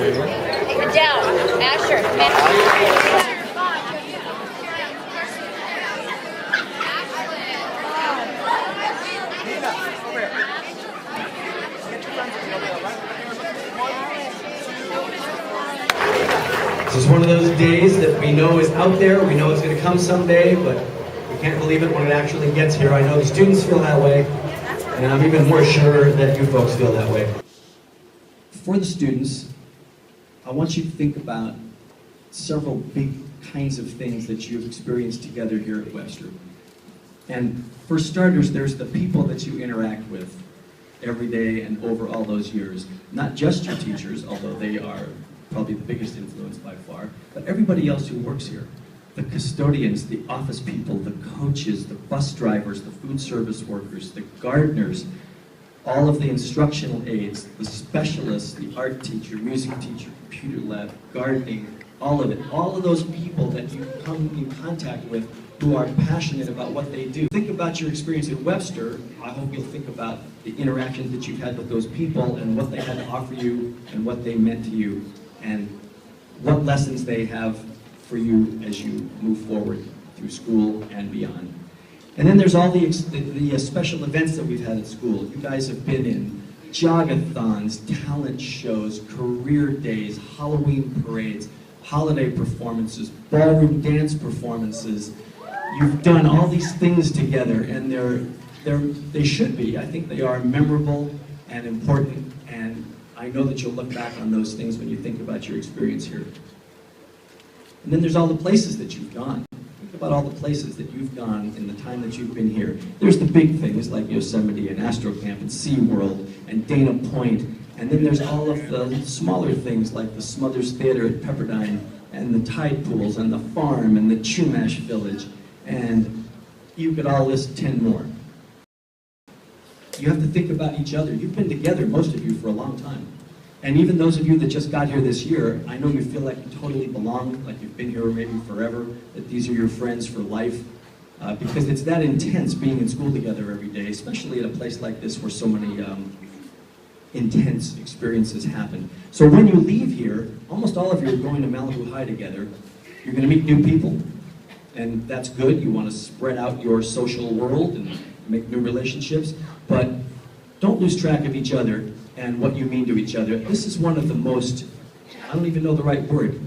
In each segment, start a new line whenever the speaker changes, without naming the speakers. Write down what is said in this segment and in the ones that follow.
Down. Asher.
This is one of those days that we know is out there, we know it's going to come someday, but we can't believe it when it actually gets here. I know the students feel that way, and I'm even more sure that you folks feel that way. For the students, I want you to think about several big kinds of things that you've experienced together here at Webster. And for starters, there's the people that you interact with every day and over all those years. Not just your teachers, although they are probably the biggest influence by far, but everybody else who works here. The custodians, the office people, the coaches, the bus drivers, the food service workers, the gardeners, all of the instructional aides, the specialists, the art teacher, music teacher, computer lab, gardening, all of it. All of those people that you come in contact with who are passionate about what they do. Think about your experience at Webster. I hope you'll think about the interactions that you've had with those people and what they had to offer you and what they meant to you and what lessons they have for you as you move forward through school and beyond. And then there's all the special events that we've had at school. You guys have been in jogathons, talent shows, career days, Halloween parades, holiday performances, ballroom dance performances. You've done all these things together, and they should be. I think they are memorable and important, and I know that you'll look back on those things when you think about your experience here. And then there's all the places that you've gone. Think about all the places that you've gone in the time that you've been here. There's the big things like Yosemite and Astro Camp and SeaWorld and Dana Point. And then there's all of the smaller things like the Smothers Theater at Pepperdine and the tide pools and the farm and the Chumash Village. And you could all list 10 more. You have to think about each other. You've been together, most of you, for a long time. And even those of you that just got here this year, I know you feel like you totally belong, like you've been here maybe forever, that these are your friends for life. Because it's that intense being in school together every day, especially at a place like this where so many intense experiences happen. So when you leave here, almost all of you are going to Malibu High together. You're going to meet new people, and that's good. You want to spread out your social world and make new relationships, but don't lose track of each other and what you mean to each other. This is one of the most, I don't even know the right word.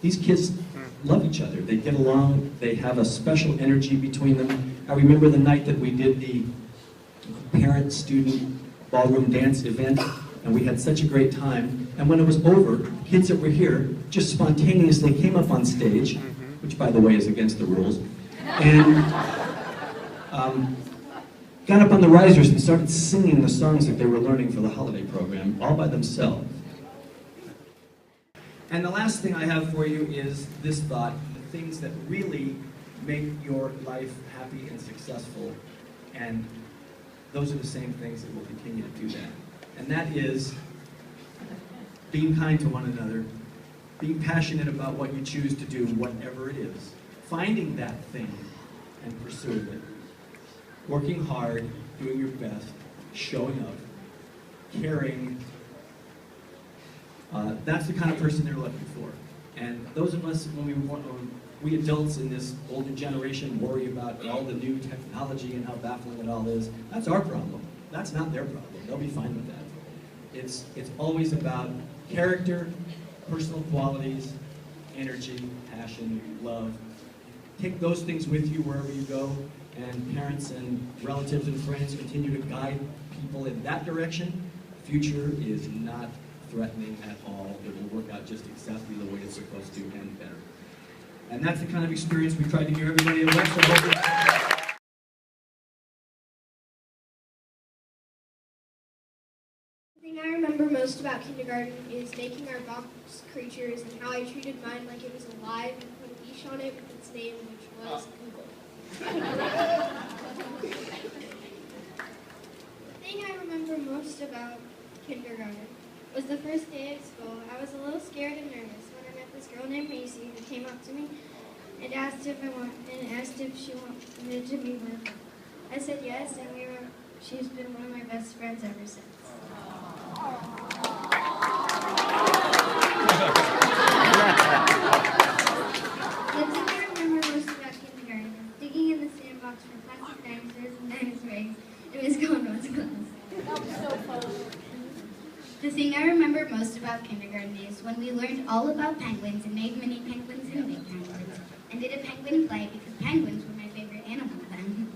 These kids love each other. They get along. They have a special energy between them. I remember the night that we did the parent-student ballroom dance event, and we had such a great time. And when it was over, kids that were here just spontaneously came up on stage, which by the way is against the rules, and got up on the risers and started singing the songs that they were learning for the holiday program, all by themselves. And the last thing I have for you is this thought: the things that really make your life happy and successful, and those are the same things that will continue to do that. And that is being kind to one another, being passionate about what you choose to do, whatever it is, finding that thing and pursuing it, working hard, doing your best, showing up, caring. That's the kind of person they're looking for. And those of us, when we adults in this older generation worry about all the new technology and how baffling it all is, that's our problem. That's not their problem. They'll be fine with that. It's always about character, personal qualities, energy, passion, love. Take those things with you wherever you go, and parents and relatives and friends continue to guide people in that direction. The future is not threatening at all. It will work out just exactly the way it's supposed to and better. And that's the kind of experience we tried to give everybody at Webster.
The thing I remember most about kindergarten is making our box creatures and how I treated mine like it was alive and put a leash on it with its name, which was Google. The thing I remember most about kindergarten was the first day at school. I was a little scared and nervous when I met this girl named Macy who came up to me and asked if she wanted to be with her. I said yes, and she's been one of my best friends ever since.
learned all about penguins and made mini penguins and big penguins, and did a penguin play because penguins were my favorite animal then.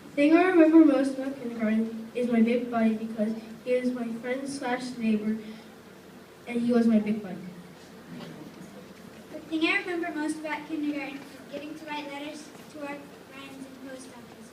The thing I remember most about kindergarten is my big buddy because he was my friend / neighbor, and he was my big buddy.
The thing I remember most about kindergarten is getting to write letters to our friends in post office.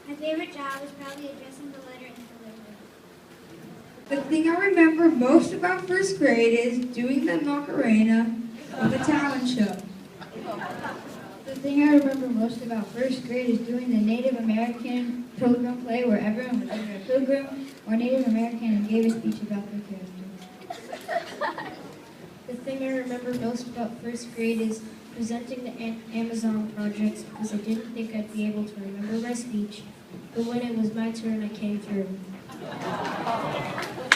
My favorite job was probably addressing the letter and delivering it.
The thing I remember most about first grade is doing the Macarena on the talent show.
The thing I remember most about first grade is doing the Native American pilgrim play where everyone was either a pilgrim or Native American and gave a speech about their character. The thing I remember most about first grade is presenting the Amazon projects because I didn't think I'd be able to remember my speech, but when it was my turn, I came through.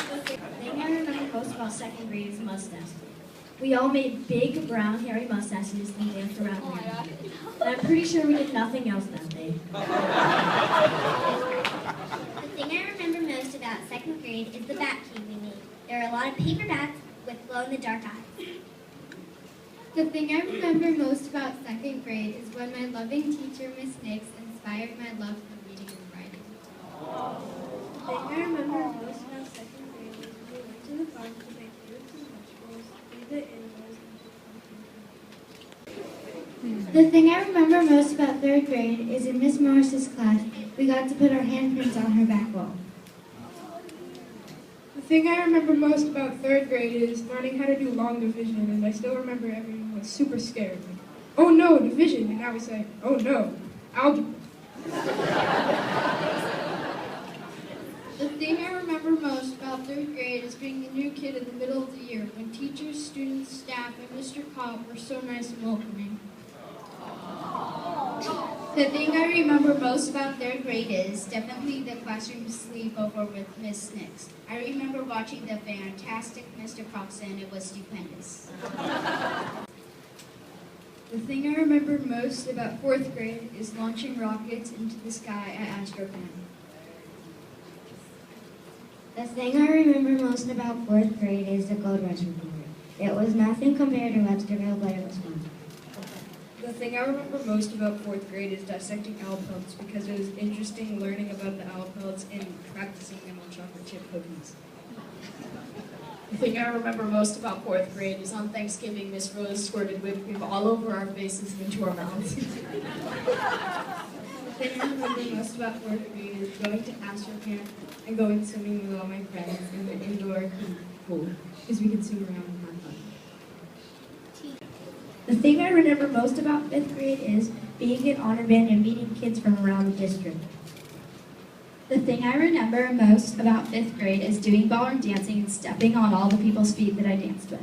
The thing I remember most about second grade is mustache. We all made big, brown, hairy mustaches and danced around here. And I'm pretty sure we did nothing else that day.
The thing I remember most about second grade is the bat cave we made. There are a lot of paper bats with glow-in-the-dark eyes.
The thing I remember most about second grade is when my loving teacher, Miss Nix, inspired my love for reading and writing. The thing I remember most about second grade is when we went to the farm to pick fruits and vegetables, feed the animals, and do. The thing I remember most about third grade is in Miss Morris's class, we got to put our handprints on her back wall.
The thing I remember most about third grade is learning how to do long division, and I still remember everyone was super scared. Like, oh no, division, and now we say, oh no, algebra.
The thing I remember most about third grade is being the new kid in the middle of the year when teachers, students, staff, and Mr. Cobb were so nice and welcoming.
The thing I remember most about third grade is definitely the classroom sleepover with Miss Nix. I remember watching the fantastic Mr. Croxon. It was stupendous.
The thing I remember most about fourth grade is launching rockets into the sky at Astrocamp.
The thing I remember most about fourth grade is the Gold Rush report. It was nothing compared to Websterville, but it was fun.
The thing I remember most about fourth grade is dissecting owl pelts because it was interesting learning about the owl pelts and practicing them on chocolate chip cookies.
The thing I remember most about fourth grade is on Thanksgiving, Miss Rose squirted whipped cream all over our faces and into our mouths.
The thing I remember most about fourth grade is going to Astrocamp and going swimming with all my friends in the indoor pool because we could swim around and have fun.
The thing I remember most about fifth grade is being in honor band and meeting kids from around the district.
The thing I remember most about fifth grade is doing ballroom dancing and stepping on all the people's feet that I danced with.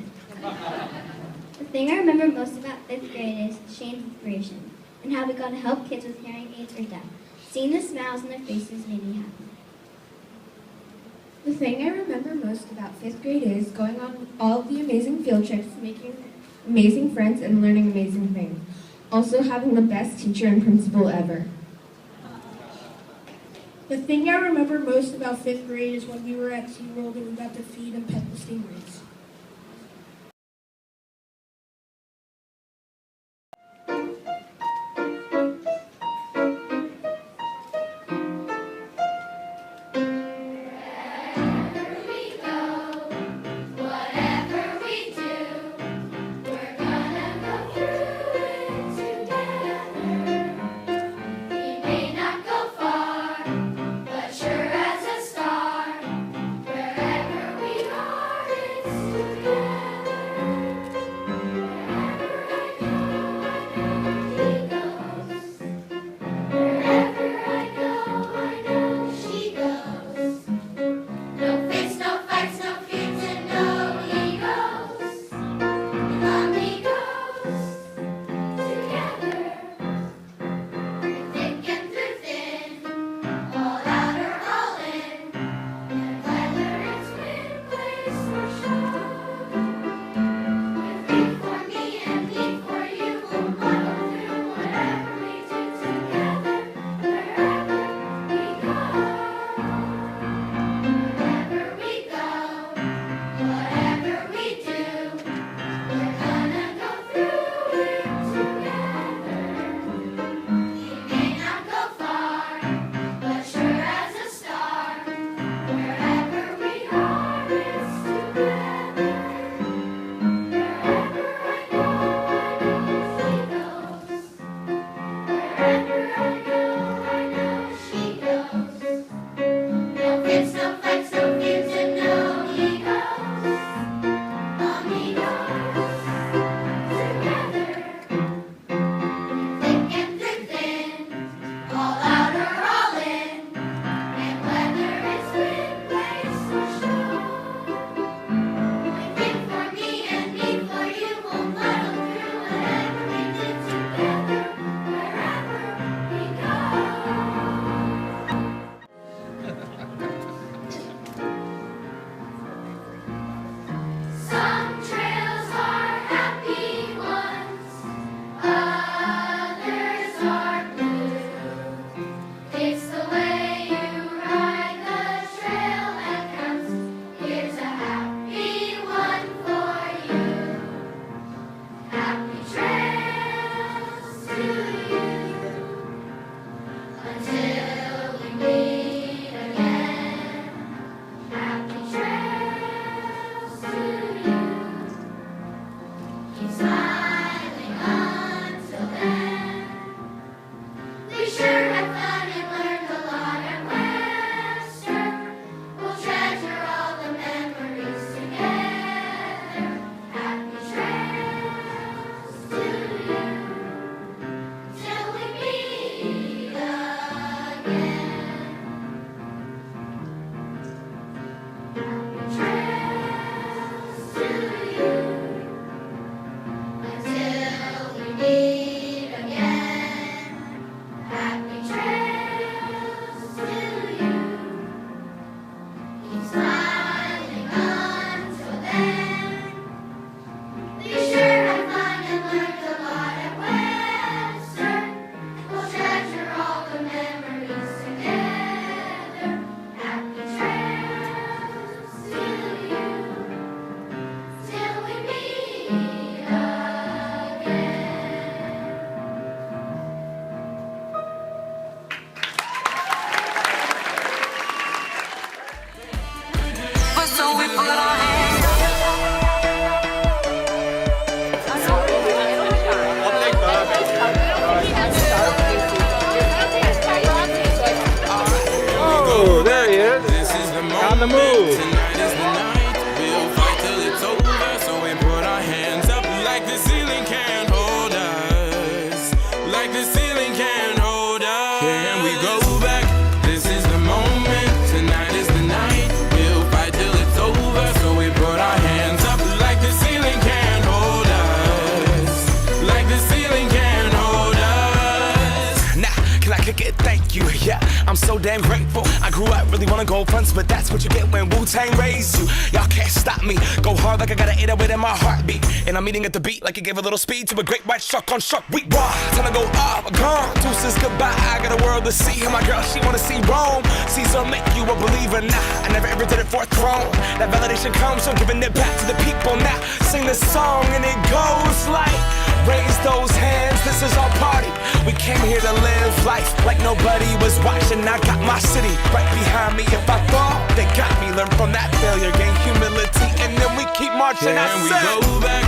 The thing I remember most about fifth grade is Shane's inspiration and how we got to help kids with hearing aids or deaf. Seeing the smiles on their faces made me happy.
The thing I remember most about fifth grade is going on all of the amazing field trips, making amazing friends, and learning amazing things. Also having the best teacher and principal ever.
The thing I remember most about fifth grade is when we were at SeaWorld and we got to feed and pet the stingrays.
But sure as a star, wherever we are, it's damn grateful. I grew up really wanna go fronts, but that's what you get when Wu-Tang raised you. Y'all can't stop me. Go hard like I got an 808 in my heartbeat. And I'm eating at the beat like it gave a little speed to a great white shark on shark week. Raw, time to go up, gone. Deuces goodbye, I got a world to see. And my girl, she wanna see Rome. Caesar make you a believer. Nah, I never ever did it for a throne. That validation comes from giving it back to the people. Now sing this song and it goes like, raise those hands, this is our party. We came here to live life like nobody was watching. I got my city right behind me. If I fall, they got me. Learn from that failure, gain humility, and then we keep marching.
Can we go back